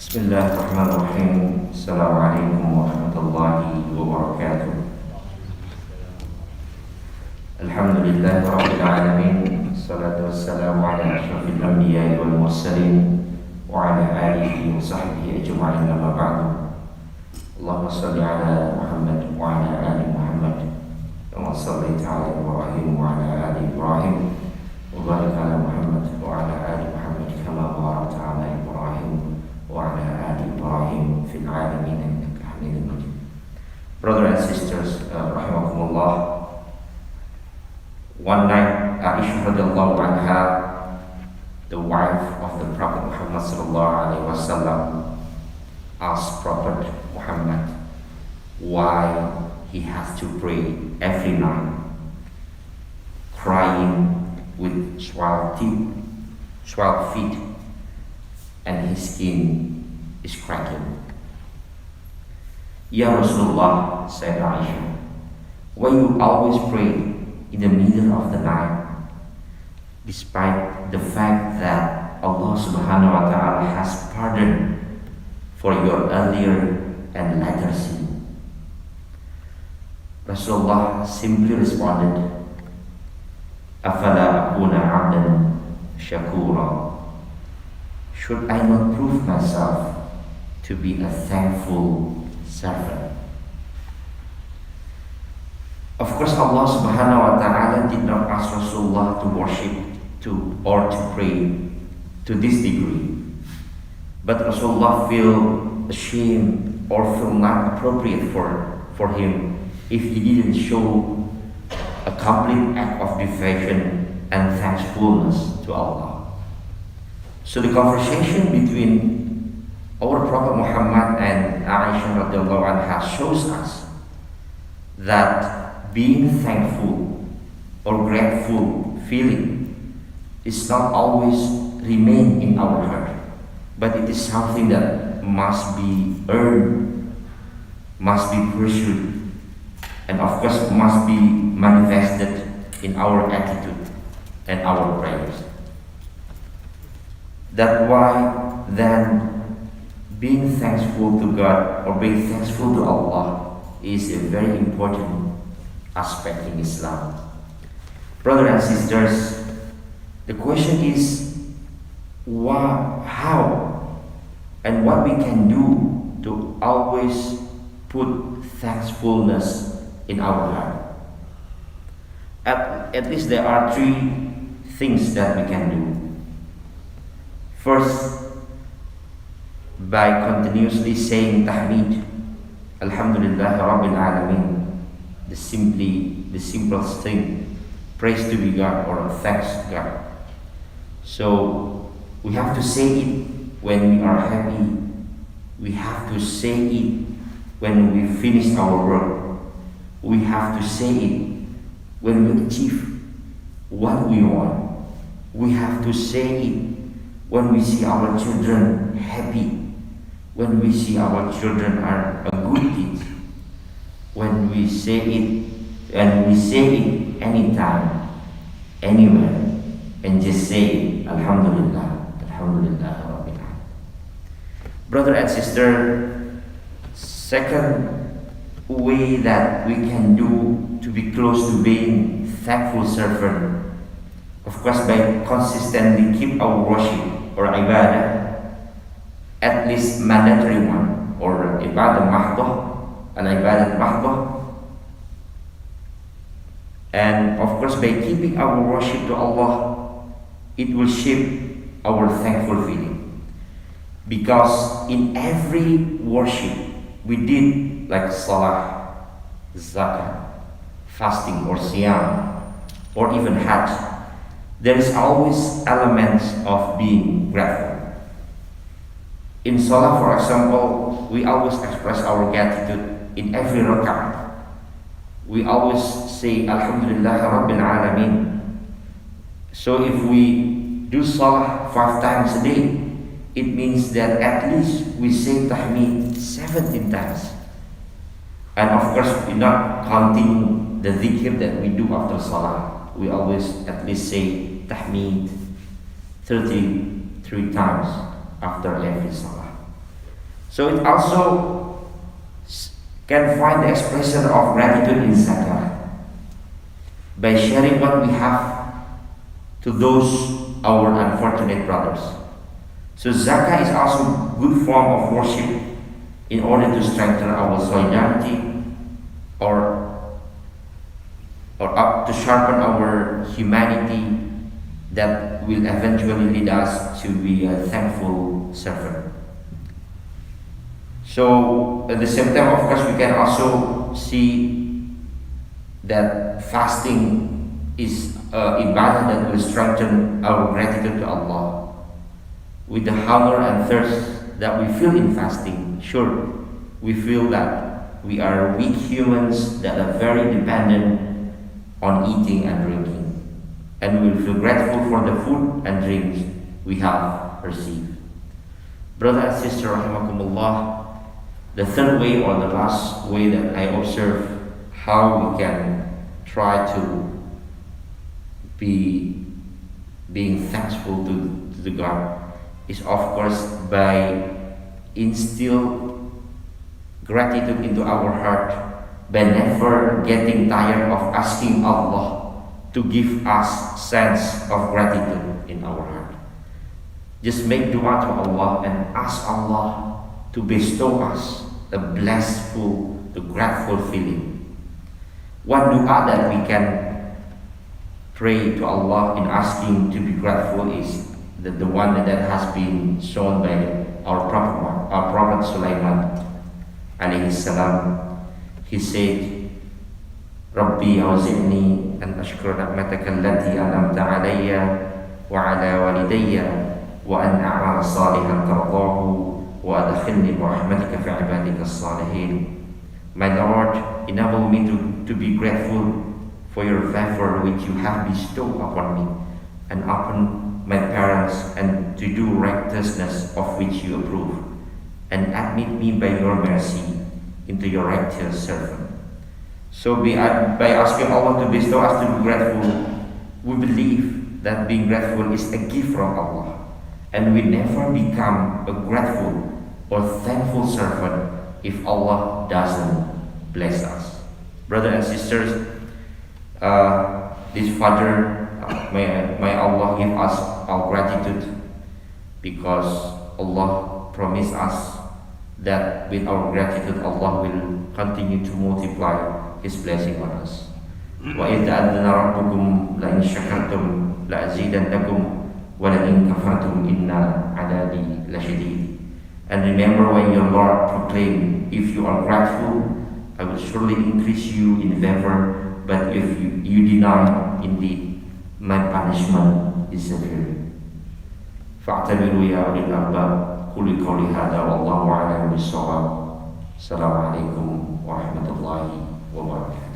Bismillahirrahmanirrahim. Assalamualaikum warahmatullahi wabarakatuh. Alhamdulillahi rabbil alamin. Salatu wassalamu ala asyrafil anbiya'i wal mursalin wa ala alihi wa sahbihi ajma'in, amma ba'du. Allahumma salli ala Muhammad wa ala ali Muhammad kama shallaita ala Ibrahim wa ala ali Ibrahim wa barik ala Muhammad wa ala ali Muhammad kama barakta ala Ibrahim wa ala ali Ibrahim fil alamin innaka Hamidum Majid. Brothers and sisters, rahimakumullah. One night, Aisha radhiyallahu anha, the wife of the Prophet Muhammad sallallahu alaihi wasallam, asked Prophet Muhammad why he has to pray every night, crying with swelled feet, and his skin is cracking. Ya Rasulullah, said Aisha, why you always pray in the middle of the night, despite the fact that Allah subhanahu wa ta'ala has pardoned for your earlier and later sin? Rasulullah simply responded, Afala akuna abdan shakura. Should I not prove myself to be a thankful servant? Of course, Allah subhanahu wa ta'ala did not ask Rasulullah to worship or to pray to this degree. But Rasulullah feel ashamed or feel not appropriate for him if he didn't show a complete act of devotion and thankfulness to Allah. So the conversation between our Prophet Muhammad and Aisha radhiyallahu anha shows us that being thankful or grateful feeling is not always remain in our heart, but it is something that must be earned, must be pursued, and of course must be manifested in our attitude and our prayers. That's why then being thankful to God or being thankful to Allah is a very important aspect in Islam. Brothers and sisters, the question is how and what we can do to always put thankfulness in our heart. At least there are three things that we can do. First, by continuously saying tahmid, Alhamdulillah Rabbil Alamin, the simplest thing, praise to be God or thanks God. So we have to say it when we are happy. We have to say it when we finish our work. We have to say it when we achieve what we want. We have to say it when we see our children happy, when we see our children are a good kids, when we say it, and we say it anytime, anywhere, and just say it, Alhamdulillah, Alhamdulillah Rabbil Alamin. Brother and sister, second way that we can do to be close to being thankful servant, of course by consistently keep our worship or ibadah, at least mandatory one, or ibadah mahdoh, al-ibadat mahdoh. And of course by keeping our worship to Allah, it will shape our thankful feeling. Because in every worship we did, like salah, zakah, fasting or siyam, or even hajj, there is always elements of being grateful. In salah, for example, we always express our gratitude in every rak'ah. We always say Alhamdulillah Rabbil Alamin. So if we do salah 5 times a day, it means that at least we say tahmid 17 times. And of course, we're not counting the dhikr that we do after salah. We always at least say tahmid 33 times after every salah. So it also can find the expression of gratitude in zakah by sharing what we have to those our unfortunate brothers. So zakah is also a good form of worship in order to strengthen our solidarity or up to sharpen our humanity that will eventually lead us to be a thankful servant. So at the same time, of course, we can also see that fasting is ibadah that will strengthen our gratitude to Allah. With the hunger and thirst that we feel in fasting, sure, we feel that we are weak humans that are very dependent on eating and drinking, and we will feel grateful for the food and drinks we have received. Brother and sister, rahimakumullah, the third way or the last way that I observe how we can try to be being thankful to the God is, of course, by instill gratitude into our heart, by never getting tired of asking Allah to give us sense of gratitude in our heart. Just make dua to Allah and ask Allah to bestow us a blissful, the grateful feeling. One dua that we can pray to Allah in asking to be grateful is the one that has been shown by our Prophet Sulaiman alayhi salam. He said, Rabbi awzi'ni an ashkura ni'mataka allati an'amta alayya wa ala walidayya wa an a'mala salihan tardahu wa adkhilni bi rahmatika fi ibadika as-salihin. My Lord, enable me to be grateful for your favor which you have bestowed upon me and upon my parents, and to do righteousness of which you approve, and admit me by your mercy into your righteous servant. So by asking Allah to bestow us to be grateful, we believe that being grateful is a gift from Allah, and we never become a grateful or thankful servant if Allah doesn't bless us. Brothers and sisters, this Father, may Allah give us our gratitude, because Allah promised us that with our gratitude Allah will continue to multiply His blessing on us. وَإِذْ تَأَذَّنَ رَبُّكُمْ لَإِنْ شَكَرْتُمْ لَأَزِيدَنَّكُمْ وَلَئِنْ كَفَرْتُمْ إِنَّ عَذَابِي لَشَدِيدٌ. And remember when your Lord proclaimed, if you are grateful, I will surely increase you in favor, but if you deny, indeed my punishment is severe. فاعتبروا يا أولي الألباب. قولوا قولي هذا والله أعلم بالصواب. السلام عليكم ورحمة الله وبركاته.